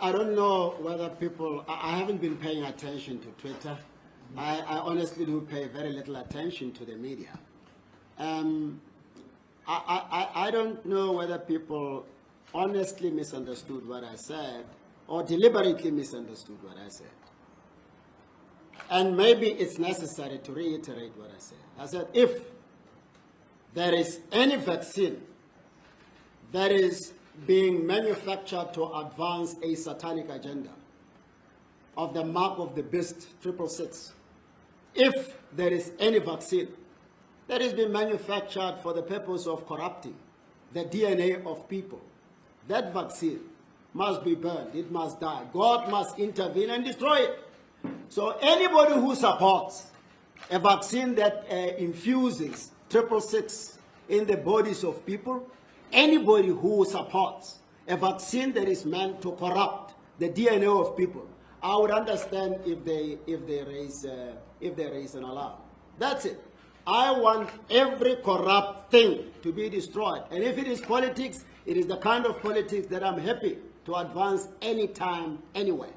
I don't know whether people, I haven't been paying attention to Twitter. I honestly do pay very little attention to the media. I don't know whether people honestly misunderstood what I said or deliberately misunderstood what I said. And maybe it's necessary to reiterate what I said. I said, if there is any vaccine that is being manufactured to advance a satanic agenda of the mark of the beast 666, if there is any vaccine that is being manufactured for the purpose of corrupting the DNA of people, that vaccine must be burned, it must die. God must intervene and destroy it. So anybody who supports a vaccine that infuses 666 in the bodies of people, anybody who supports a vaccine that is meant to corrupt the DNA of people, I would understand if they raise an alarm. That's it. I want every corrupt thing to be destroyed. And if it is politics, it is the kind of politics that I'm happy to advance anytime, anywhere.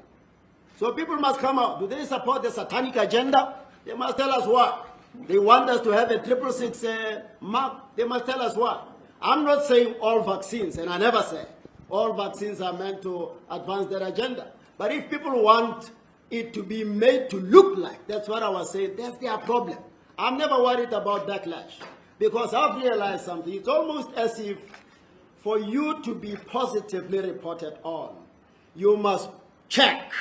So people must come out. Do they support the satanic agenda? They must tell us what. They want us to have a 666 mark. They must tell us what. I'm not saying all vaccines, and I never say all vaccines are meant to advance their agenda. But if people want it to be made to look like, that's what I was saying, that's their problem. I'm never worried about backlash, because I've realized something. It's almost as if for you to be positively reported on, you must check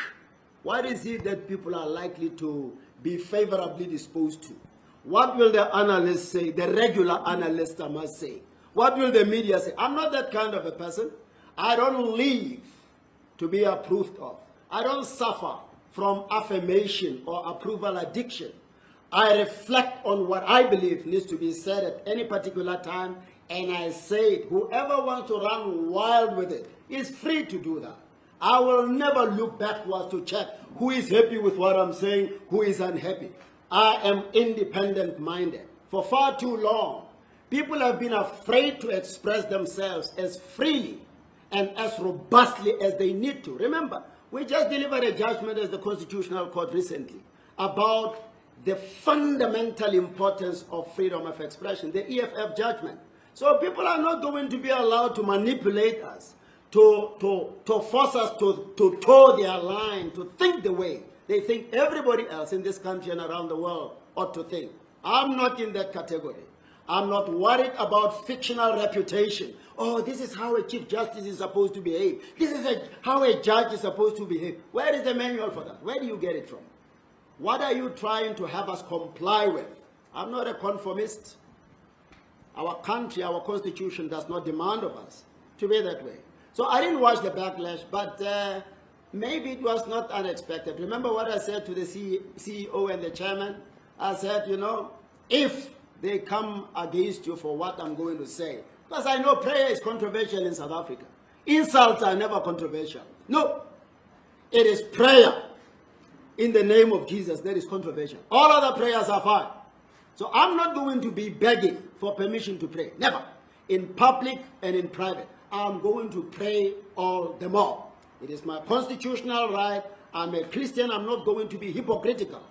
what is it that people are likely to be favorably disposed to. What will the analysts say, the regular analyst I must say? What will the media say? I'm not that kind of a person. I don't live to be approved of. I don't suffer from affirmation or approval addiction. I reflect on what I believe needs to be said at any particular time, and I say it. Whoever wants to run wild with it is free to do that. I will never look backwards to check who is happy with what I'm saying, who is unhappy. I am independent-minded. For far too long, people have been afraid to express themselves as freely and as robustly as they need to. Remember, we just delivered a judgment as the Constitutional Court recently about the fundamental importance of freedom of expression, the EFF judgment. So people are not going to be allowed to manipulate us, to force us to toe their line, to think the way they think everybody else in this country and around the world ought to think. I'm not in that category. I'm not worried about fictional reputation. Oh, this is how a Chief Justice is supposed to behave. This is how a judge is supposed to behave. Where is the manual for that? Where do you get it from? What are you trying to have us comply with? I'm not a conformist. Our country, our constitution does not demand of us to be that way. So I didn't watch the backlash, but maybe it was not unexpected. Remember what I said to the CEO and the chairman? I said, you know, if they come against you for what I'm going to say, because I know prayer is controversial in South Africa. Insults are never controversial. No, it is prayer in the name of Jesus that is controversial. All other prayers are fine. So I'm not going to be begging for permission to pray. Never. In public and in private. I'm going to pray all the more. It is my constitutional right. I'm a Christian. I'm not going to be hypocritical.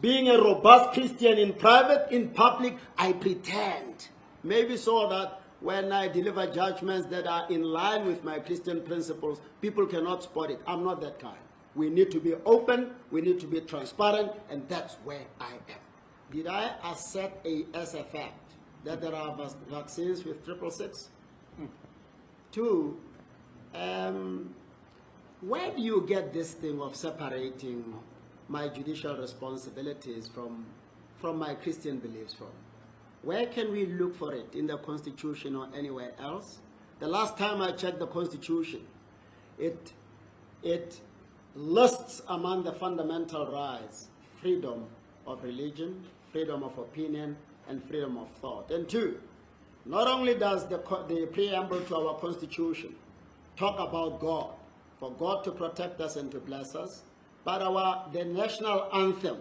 Being a robust Christian in private, in public, I pretend. Maybe so that when I deliver judgments that are in line with my Christian principles, people cannot spot it. I'm not that kind. We need to be open, we need to be transparent, and that's where I am. Did I assert as a fact that there are vaccines with 666? Two, where do you get this thing of separating my judicial responsibilities from my Christian beliefs from? Where can we look for it? In the Constitution or anywhere else? The last time I checked the Constitution, it lists among the fundamental rights freedom of religion, freedom of opinion, and freedom of thought. And two, not only does the preamble to our Constitution talk about God, for God to protect us and to bless us, but the national anthem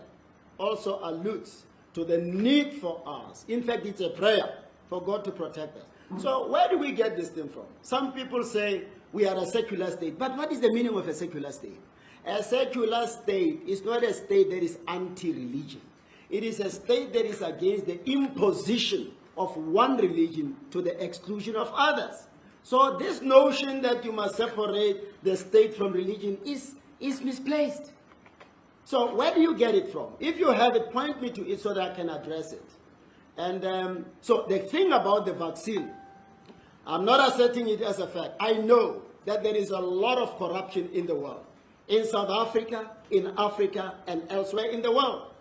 also alludes to the need for us. In fact, it's a prayer for God to protect us. So where do we get this thing from? Some people say, we are a secular state. But what is the meaning of a secular state? A secular state is not a state that is anti-religion. It is a state that is against the imposition of one religion to the exclusion of others. So this notion that you must separate the state from religion is misplaced. So where do you get it from? If you have it, point me to it so that I can address it. And so the thing about the vaccine, I'm not asserting it as a fact. I know that there is a lot of corruption in the world, in South Africa, in Africa, and elsewhere in the world.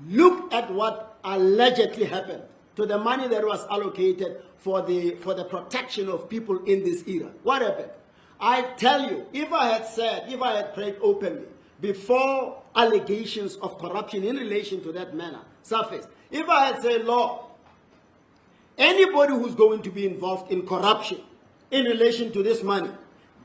Look at what allegedly happened to the money that was allocated for the protection of people in this era. What happened? I tell you, if I had prayed openly before allegations of corruption in relation to that matter surfaced, if I had said, Lord, anybody who's going to be involved in corruption in relation to this money,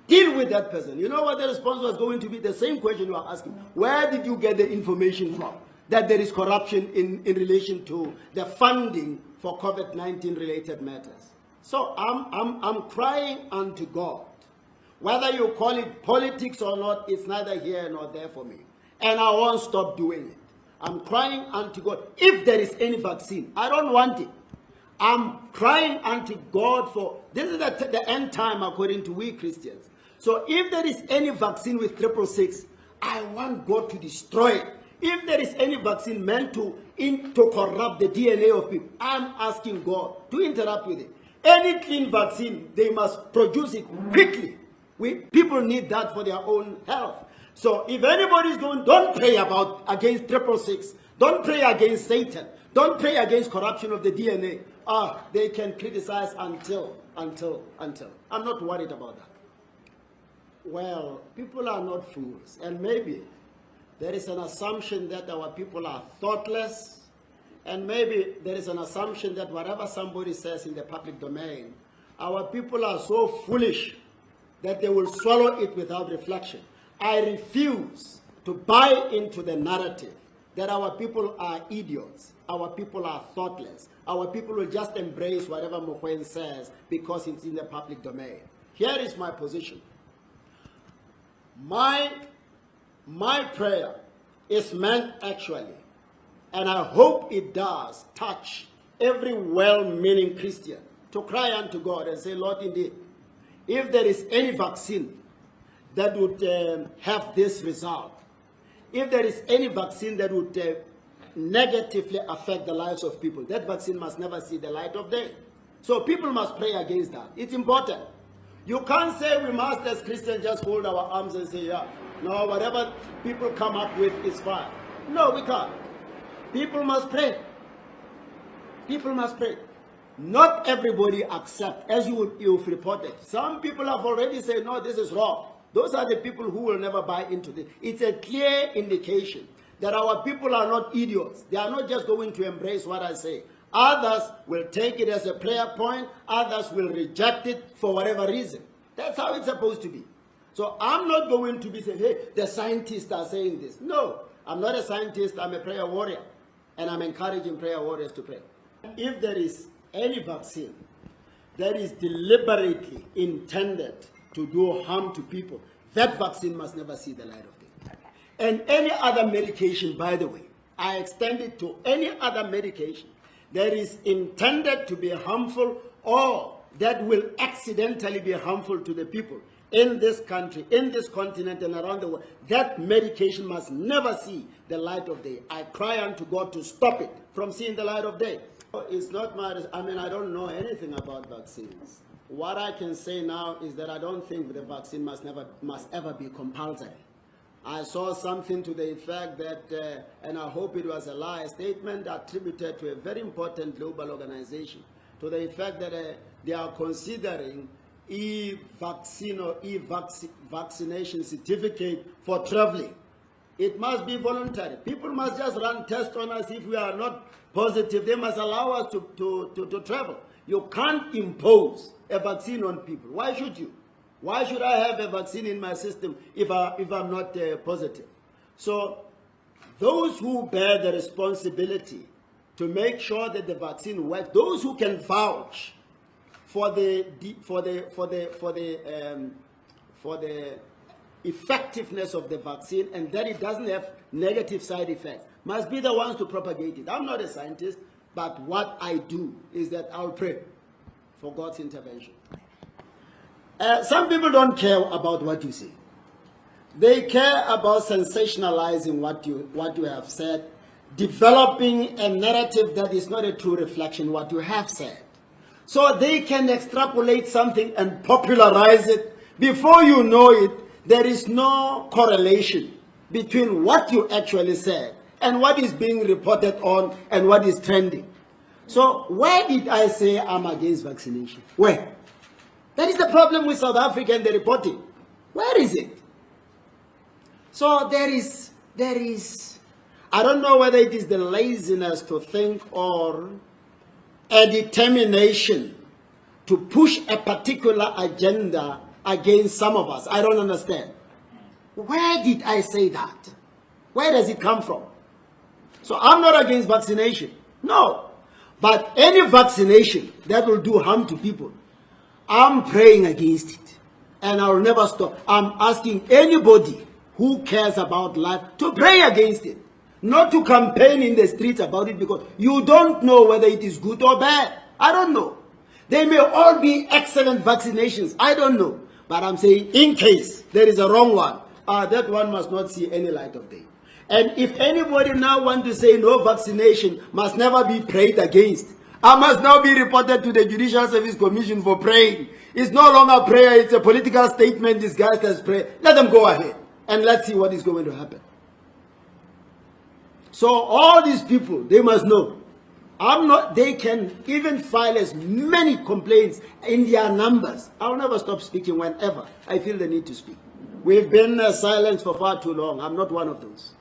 deal with that person. You know what the response was going to be? The same question you are asking. Where did you get the information from that there is corruption in relation to the funding for COVID-19 related matters? So I'm crying unto God. Whether you call it politics or not, it's neither here nor there for me. And I won't stop doing it. I'm crying unto God. If there is any vaccine, I don't want it. I'm crying unto God for, this is the end time according to we Christians. So if there is any vaccine with 666, I want God to destroy it. If there is any vaccine meant to corrupt the DNA of people, I'm asking God to interrupt with it. Any clean vaccine, they must produce it quickly. People need that for their own health. So if anybody is going, don't pray against 666. Don't pray against Satan. Don't pray against corruption of the DNA. They can criticize until. I'm not worried about that. Well, people are not fools. And maybe there is an assumption that our people are thoughtless. And maybe there is an assumption that whatever somebody says in the public domain, our people are so foolish that they will swallow it without reflection. I refuse to buy into the narrative that our people are idiots, our people are thoughtless, our people will just embrace whatever Mogoeng says because it's in the public domain. Here is my position. My prayer is meant actually, and I hope it does, touch every well-meaning Christian to cry unto God and say, Lord, indeed, if there is any vaccine that would have this result, if there is any vaccine that would negatively affect the lives of people, that vaccine must never see the light of day. So people must pray against that. It's important. You can't say we must, as Christians, just hold our arms and say, yeah, no, whatever people come up with is fine. No, we can't. People must pray. People must pray. Not everybody accept, as you've reported. Some people have already said, no, this is wrong. Those are the people who will never buy into this. It's a clear indication that our people are not idiots. They are not just going to embrace what I say. Others will take it as a prayer point. Others will reject it for whatever reason. That's how it's supposed to be. So I'm not going to be saying, hey, the scientists are saying this. No, I'm not a scientist. I'm a prayer warrior. And I'm encouraging prayer warriors to pray. If there is any vaccine that is deliberately intended to do harm to people, that vaccine must never see the light of day. And any other medication, by the way, I extend it to any other medication that is intended to be harmful or that will accidentally be harmful to the people in this country, in this continent, and around the world, that medication must never see the light of day. I cry unto God to stop it from seeing the light of day. It's not my, I don't know anything about vaccines. What I can say now is that I don't think the vaccine must ever be compulsory. I saw something to the effect that, and I hope it was a lie, a statement attributed to a very important global organization, to the effect that they are considering e-vaccine or e-vaccination certificate for traveling. It must be voluntary. People must just run tests on us. If we are not positive, they must allow us to travel. You can't impose a vaccine on people. Why should you? Why should I have a vaccine in my system if I'm not positive? So those who bear the responsibility to make sure that the vaccine works, those who can vouch for the for the effectiveness of the vaccine and that it doesn't have negative side effects must be the ones to propagate it. I'm not a scientist, but what I do is that I'll pray for God's intervention. Some people don't care about what you say. They care about sensationalizing what you have said, developing a narrative that is not a true reflection of what you have said. So they can extrapolate something and popularize it. Before you know it, there is no correlation between what you actually said and what is being reported on and what is trending. So where did I say I'm against vaccination? Where? That is the problem with South Africa and the reporting. Where is it? So there is, I don't know whether it is the laziness to think or a determination to push a particular agenda against some of us. I don't understand. Where did I say that? Where does it come from? So I'm not against vaccination. No. But any vaccination that will do harm to people, I'm praying against it. And I will never stop. I'm asking anybody who cares about life to pray against it. Not to campaign in the streets about it because you don't know whether it is good or bad. I don't know. They may all be excellent vaccinations. I don't know. But I'm saying in case there is a wrong one, that one must not see any light of day. And if anybody now wants to say no vaccination must never be prayed against, I must now be reported to the Judicial Service Commission for praying. It's no longer prayer, it's a political statement disguised as prayer. Let them go ahead and let's see what is going to happen. So all these people, they must know. They can even file as many complaints in their numbers. I'll never stop speaking whenever I feel the need to speak. We've been silent for far too long. I'm not one of those.